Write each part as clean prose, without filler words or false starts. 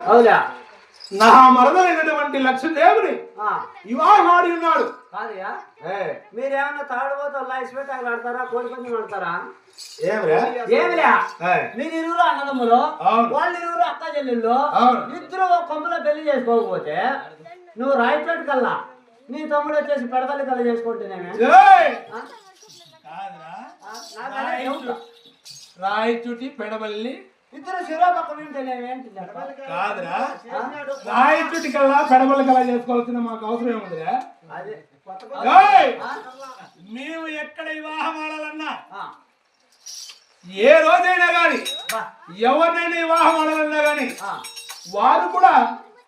అవునా? నా మరదైనటువంటి లక్ష్మీదేవుని వివాహమాడి ఉన్నాడు. కాదయ్యా, మీరేమన్నా తాడుబోతు ఇసుపెట్టి అక్కడ ఆడతారా, కోడి పందెం ఆడతారా? ఏమిలే, మీరు ఇరువురు అన్నదమ్ములు, వాళ్ళు ఇరువురు అక్క చెల్లెళ్ళు, ఇద్దరు ఒక కొంపలో పెళ్లి చేసుకోకపోతే నువ్వు రాయపేట కల్లా నీ తమ్ముడు వచ్చేసి పెడతల్లి కల్లా చేసుకుంటేనేమే రాయచుటి పెడబల్లి ఇద్దరు శిరో పక్క వింటేనేమేంటి కాదురా, రాయచుటి కల్లా పెడబల్లి కల్లా చేసుకోవాల్సిన మాకు అవసరం ఏముందిరా? మేము ఎక్కడ వివాహం ఆడాలన్నా, ఏ రోజైనా గాని, ఎవరినైనా వివాహం ఆడాలన్నా గాని వారు కూడా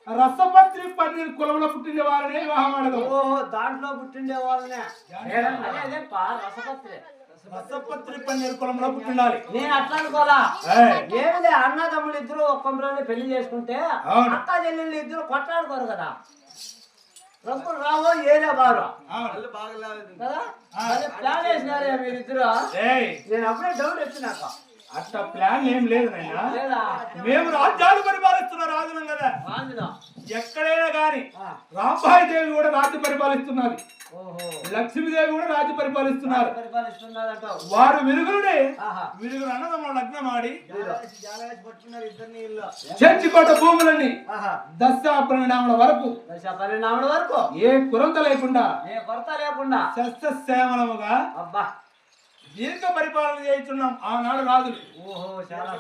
రసపత్రి పన్నీర్ కులంలో పుట్టిన వారినే వివాహం ఆడదు. ఓహో, దాంట్లో పుట్టిండే వాళ్ళనే రసపత్రి పన్నీర్ కులంలో పుట్టిండాలి. నేను అట్లా అనుకోవాలా? ఏమిలే, అన్నదమ్ములు ఇద్దరు ఒక కొంపలోనే పెళ్లి చేసుకుంటే అక్క చెల్లెళ్ళు ఇద్దరు కొట్లాడుకోరు కదా, రంగులు రావో ఏరియా బారు కదా, ప్లాన్ వేసినారే మీరిద్దరు. నేను అప్పుడే డౌట్ వచ్చినాక అట్లా ప్లాన్ ఏం లేదు నాయనా. మేము రాజ్యాలు పరిపాలిస్తున్న రాజులం కదా. ఎక్కడైనా గాని రాంబాయి దేవి కూడా రాజ్య పరిపాలిస్తున్నది, లక్ష్మీదేవి కూడా రాజ్య పరిపాలిస్తున్నారు. వారు విరుగురుడే విరుగురు అన్నదమ్ముల లగ్నం ఆడి చర్చికోట భూములని దశాపరిణాముల వరకు ఏ కొరత లేకుండా సస్యశ్యామలముగా దీర్ఘ పరిపాలన చేస్తున్నాం ఆనాడు రాజులు. ఓహో, చాలా